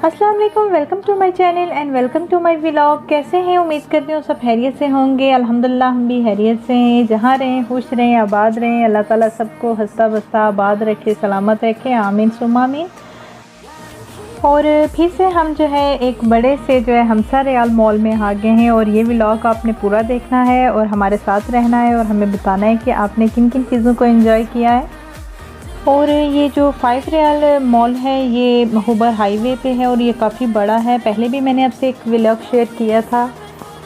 अस्सलाम वालेकुम, welcome to my channel and welcome to my vlog. कैसे हैं? उम्मीद करती हूँ सब खैरियत से होंगे। अल्हम्दुलिल्लाह हम भी खैरियत से हैं। जहाँ रहें खुश रहें, आबाद रहें। अल्लाह ताला सबको हंसता बसता आबाद रखे, सलामत रखे, आमीन सुम्मा आमीन। और फिर से हम जो है एक बड़े से जो है हमसा रियाल मॉल में आ गए हैं और ये व्लॉग आपने पूरा देखना है और हमारे साथ रहना है और हमें बताना है कि आपने किन किन चीज़ों को एंजॉय किया है। और ये जो 5 रियाल मॉल है ये हुबर हाईवे पे है और ये काफ़ी बड़ा है। पहले भी मैंने आपसे एक व्लॉग शेयर किया था,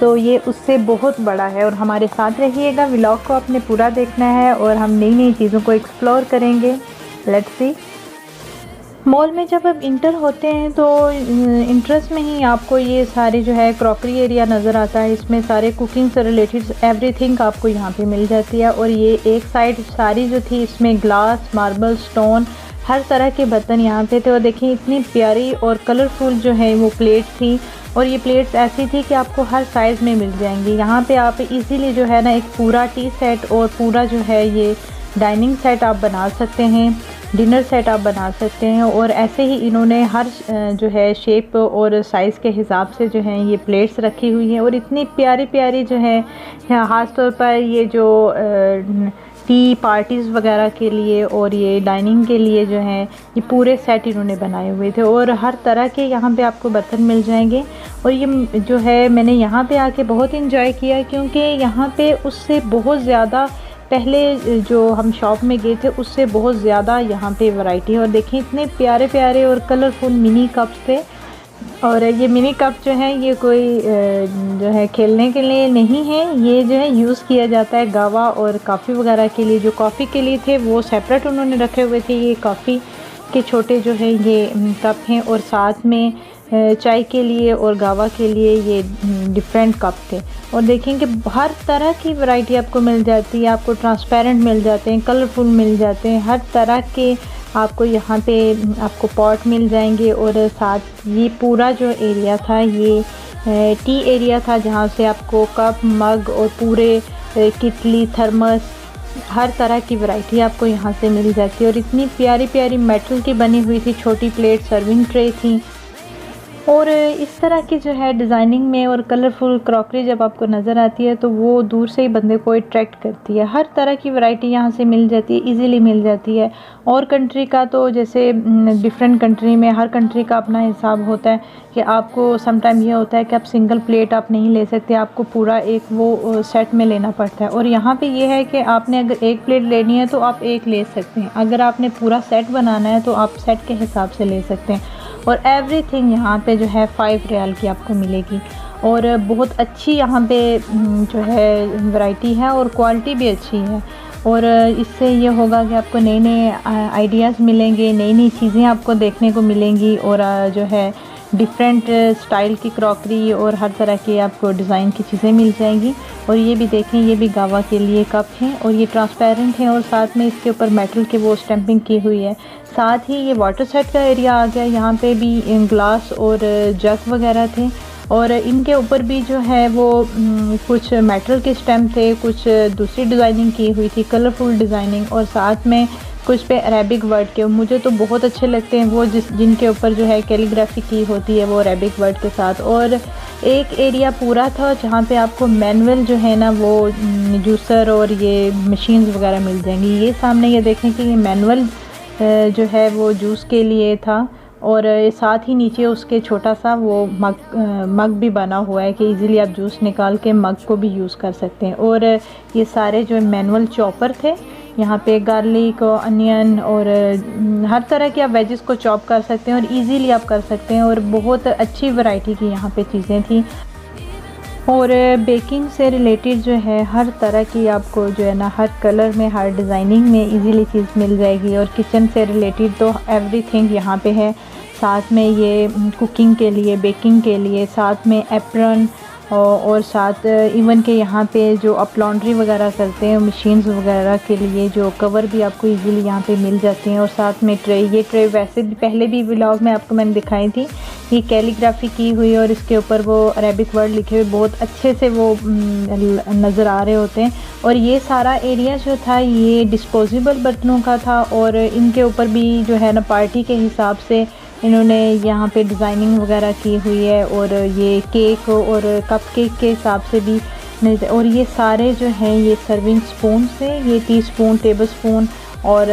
तो ये उससे बहुत बड़ा है। और हमारे साथ रहिएगा, व्लॉग को आपने पूरा देखना है और हम नई नई चीज़ों को एक्सप्लोर करेंगे। Let's see. मॉल में जब आप इंटर होते हैं तो इंट्रेस्ट में ही आपको ये सारे जो है क्रॉकरी एरिया नज़र आता है। इसमें सारे कुकिंग से रिलेटेड एवरीथिंग आपको यहाँ पे मिल जाती है। और ये एक साइड सारी जो थी इसमें ग्लास, मार्बल, स्टोन, हर तरह के बर्तन यहाँ पे थे। और देखिए इतनी प्यारी और कलरफुल जो है वो प्लेट थी। और ये प्लेट्स ऐसी थी कि आपको हर साइज़ में मिल जाएंगी। यहाँ पे आप इजीली जो है ना एक पूरा टी सेट और पूरा जो है ये डाइनिंग सेट आप बना सकते हैं, डिनर सेट आप बना सकते हैं। और ऐसे ही इन्होंने हर जो है शेप और साइज़ के हिसाब से जो है ये प्लेट्स रखी हुई हैं। और इतनी प्यारी प्यारी जो है ख़ास तौर पर ये जो टी पार्टीज़ वगैरह के लिए और ये डाइनिंग के लिए जो है ये पूरे सेट इन्होंने बनाए हुए थे। और हर तरह के यहाँ पे आपको बर्तन मिल जाएंगे। और ये जो है मैंने यहाँ पे आके बहुत इंजॉय किया, क्योंकि यहाँ पे उससे बहुत ज़्यादा पहले जो हम शॉप में गए थे उससे बहुत ज़्यादा यहाँ पे वैरायटी है। और देखें इतने प्यारे प्यारे और कलरफुल मिनी कप्स थे। और ये मिनी कप जो है ये कोई जो है खेलने के लिए नहीं है, ये जो है यूज़ किया जाता है गावा और कॉफ़ी वगैरह के लिए। जो कॉफ़ी के लिए थे वो सेपरेट उन्होंने रखे हुए थे, ये कॉफ़ी के छोटे जो है ये कप हैं। और साथ में चाय के लिए और गावा के लिए ये डिफरेंट कप थे। और देखेंगे हर तरह की वैरायटी आपको मिल जाती है। आपको ट्रांसपेरेंट मिल जाते हैं, कलरफुल मिल जाते हैं, हर तरह के आपको यहाँ पे आपको पॉट मिल जाएंगे। और साथ ये पूरा जो एरिया था ये टी एरिया था, जहाँ से आपको कप, मग और पूरे कितली, थर्मस, हर तरह की वैरायटी आपको यहाँ से मिल जाती है। और इतनी प्यारी प्यारी मेटल की बनी हुई थी छोटी प्लेट, सर्विंग ट्रे थी। और इस तरह की जो है डिज़ाइनिंग में और कलरफुल क्रॉकरी जब आपको नज़र आती है तो वो दूर से ही बंदे को अट्रैक्ट करती है। हर तरह की वैरायटी यहाँ से मिल जाती है, इजीली मिल जाती है। और कंट्री का तो जैसे डिफरेंट कंट्री में हर कंट्री का अपना हिसाब होता है कि आपको समटाइम ये होता है कि आप सिंगल प्लेट आप नहीं ले सकते, आपको पूरा एक वो सेट में लेना पड़ता है। और यहाँ पे ये है कि आपने अगर एक प्लेट लेनी है तो आप एक ले सकते हैं, अगर आपने पूरा सेट बनाना है तो आप सेट के हिसाब से ले सकते हैं। और एवरीथिंग यहाँ पे जो है 5 रियाल की आपको मिलेगी। और बहुत अच्छी यहाँ पे जो है वैरायटी है और क्वालिटी भी अच्छी है। और इससे ये होगा कि आपको नए नए आइडियाज़ मिलेंगे, नई नई चीज़ें आपको देखने को मिलेंगी। और जो है डिफरेंट स्टाइल की क्रॉकरी और हर तरह की आपको डिज़ाइन की चीज़ें मिल जाएंगी। और ये भी देखें, ये भी गावा के लिए कप हैं और ये ट्रांसपेरेंट हैं और साथ में इसके ऊपर मेटल की वो स्टैंपिंग की हुई है। साथ ही ये वाटर सेट का एरिया आ गया, यहाँ पे भी ग्लास और जग वगैरह थे। और इनके ऊपर भी जो है वो कुछ मेटल के स्टैम्प थे, कुछ दूसरी डिज़ाइनिंग की हुई थी, कलरफुल डिज़ाइनिंग। और साथ में कुछ पे अरेबिक वर्ड के, मुझे तो बहुत अच्छे लगते हैं वो जिनके ऊपर जो है कैलीग्राफी की होती है वो अरेबिक वर्ड के साथ। और एक एरिया पूरा था जहाँ पे आपको मैनुअल जो है ना वो जूसर और ये मशीन्स वगैरह मिल जाएंगी। ये सामने ये देखें कि ये मैनुअल जो है वो जूस के लिए था। और साथ ही नीचे उसके छोटा सा वो मग भी बना हुआ है कि इजीली आप जूस निकाल के मग को भी यूज़ कर सकते हैं। और ये सारे जो मैनुअल चॉपर थे, यहाँ पे गार्लिक और अनियन और हर तरह के आप वेजेस को चॉप कर सकते हैं और इजीली आप कर सकते हैं। और बहुत अच्छी वैरायटी की यहाँ पे चीज़ें थी। और बेकिंग से रिलेटेड जो है हर तरह की आपको जो है ना हर कलर में, हर डिज़ाइनिंग में इजीली चीज़ मिल जाएगी। और किचन से रिलेटेड तो एवरीथिंग यहाँ पे है। साथ में ये कुकिंग के लिए, बेकिंग के लिए, साथ में एप्रन और साथ इवन के यहाँ पे जो आप लॉन्ड्री वगैरह करते हैं मशीन्स वगैरह के लिए जो कवर भी आपको इजीली यहाँ पे मिल जाते हैं। और साथ में ट्रे, ये ट्रे वैसे भी पहले भी व्लॉग में आपको मैंने दिखाई थी, ये कैलीग्राफी की हुई और इसके ऊपर वो अरेबिक वर्ड लिखे हुए बहुत अच्छे से वो नज़र आ रहे होते हैं। और ये सारा एरिया जो था ये डिस्पोजेबल बर्तनों का था और इनके ऊपर भी जो है ना पार्टी के हिसाब से इन्होंने यहाँ पे डिज़ाइनिंग वगैरह की हुई है। और ये केक और कप केक के हिसाब से भी मिलते। और ये सारे जो हैं ये सर्विंग स्पून से, ये टी स्पून, टेबल स्पून और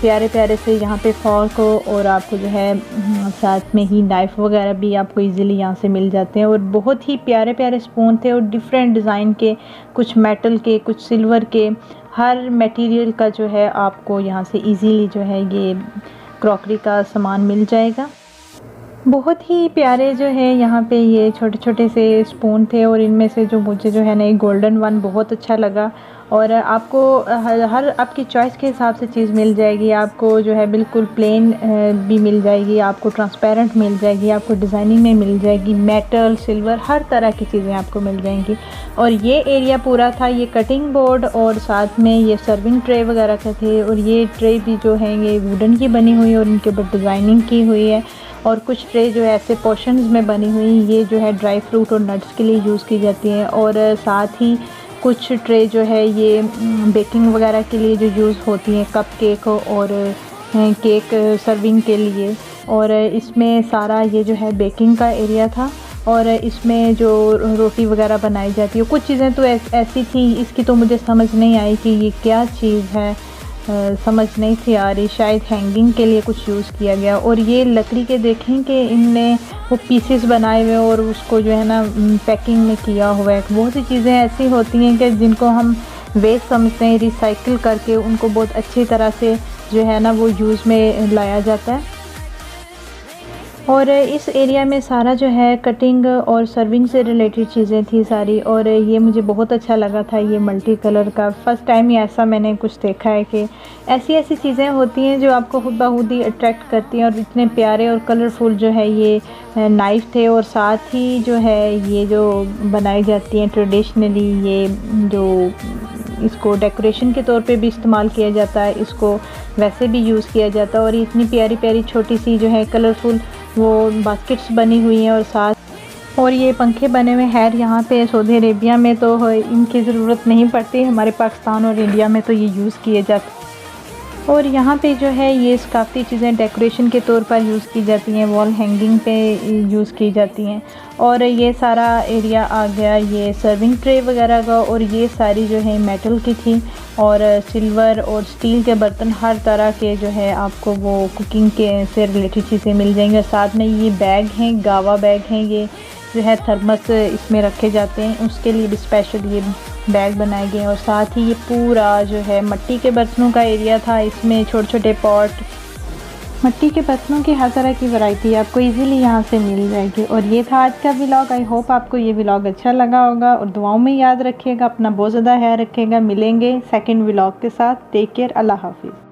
प्यारे प्यारे से यहाँ पे फॉर्क और आपको जो है साथ में ही नाइफ़ वगैरह भी आपको इजीली यहाँ से मिल जाते हैं। और बहुत ही प्यारे प्यारे स्पून थे और डिफरेंट डिज़ाइन के, कुछ मेटल के, कुछ सिल्वर के, हर मटेरियल का जो है आपको यहाँ से इजीली जो है ये क्रॉकरी का सामान मिल जाएगा। बहुत ही प्यारे जो है यहाँ पे ये छोटे छोटे से स्पून थे। और इनमें से जो मुझे जो है ना एक गोल्डन वन बहुत अच्छा लगा। और आपको हर आपकी चॉइस के हिसाब से चीज़ मिल जाएगी। आपको जो है बिल्कुल प्लेन भी मिल जाएगी, आपको ट्रांसपेरेंट मिल जाएगी, आपको डिज़ाइनिंग में मिल जाएगी, मेटल, सिल्वर, हर तरह की चीज़ें आपको मिल जाएंगी। और ये एरिया पूरा था ये कटिंग बोर्ड और साथ में ये सर्विंग ट्रे वगैरह के थे। और ये ट्रे भी जो है ये वुडन की बनी हुई है और इनके ऊपर डिज़ाइनिंग की हुई है। और कुछ ट्रे जो है ऐसे पोर्शंस में बनी हुई, ये जो है ड्राई फ्रूट और नट्स के लिए यूज़ की जाती हैं। और साथ ही कुछ ट्रे जो है ये बेकिंग वगैरह के लिए जो यूज़ होती हैं, कप केक और केक सर्विंग के लिए। और इसमें सारा ये जो है बेकिंग का एरिया था। और इसमें जो रोटी वगैरह बनाई जाती है, कुछ चीज़ें तो ऐसी थी, इसकी तो मुझे समझ नहीं आई कि ये क्या चीज़ है, समझ नहीं थी आ रही। शायद हैंगिंग के लिए कुछ यूज़ किया गया। और ये लकड़ी के देखें कि इनने वो पीसेस बनाए हुए और उसको जो है ना पैकिंग में किया हुआ है। बहुत सी चीज़ें ऐसी होती हैं कि जिनको हम वेस्ट समझते हैं, रिसाइकिल करके उनको बहुत अच्छी तरह से जो है ना वो यूज़ में लाया जाता है। और इस एरिया में सारा जो है कटिंग और सर्विंग से रिलेटेड चीज़ें थी सारी। और ये मुझे बहुत अच्छा लगा था, ये मल्टी कलर का फ़र्स्ट टाइम ही ऐसा मैंने कुछ देखा है कि ऐसी ऐसी चीज़ें होती हैं जो आपको खुद ब खुद ही अट्रैक्ट करती हैं। और इतने प्यारे और कलरफुल जो है ये नाइफ़ थे। और साथ ही जो है ये जो बनाई जाती हैं ट्रेडिशनली, ये जो इसको डेकोरेशन के तौर पे भी इस्तेमाल किया जाता है, इसको वैसे भी यूज़ किया जाता है। और इतनी प्यारी प्यारी छोटी सी जो है कलरफुल वो बास्केट्स बनी हुई हैं। और साथ और ये पंखे बने हुए हैं। यहाँ पे सऊदी अरेबिया में तो इनकी ज़रूरत नहीं पड़ती, हमारे पाकिस्तान और इंडिया में तो ये यूज़ किए जाते हैं। और यहाँ पे जो है ये काफ़ी चीज़ें डेकोरेशन के तौर पर यूज़ की जाती हैं, वॉल हैंगिंग पे यूज़ की जाती हैं। और ये सारा एरिया आ गया ये सर्विंग ट्रे वगैरह का। और ये सारी जो है मेटल की थी और सिल्वर और स्टील के बर्तन, हर तरह के जो है आपको वो कुकिंग के से रिलेटेड चीज़ें मिल जाएंगी। साथ में ये बैग हैं, गावा बैग हैं, ये जो है थर्मस इसमें रखे जाते हैं, उसके लिए भी स्पेशल ये बैग बनाए गए हैं। और साथ ही ये पूरा जो है मिट्टी के बर्तनों का एरिया था, इसमें छोटे छोटे पॉट, मिट्टी के बर्तनों की हर तरह की वैरायटी आपको इजीली यहाँ से मिल जाएगी। और ये था आज का व्लॉग। आई होप आपको ये व्लॉग अच्छा लगा होगा और दुआओं में याद रखिएगा, अपना बहुत ज़्यादा ख्याल रखिएगा। मिलेंगे सेकंड व्लॉग के साथ। टेक केयर, अल्लाह हाफिज़।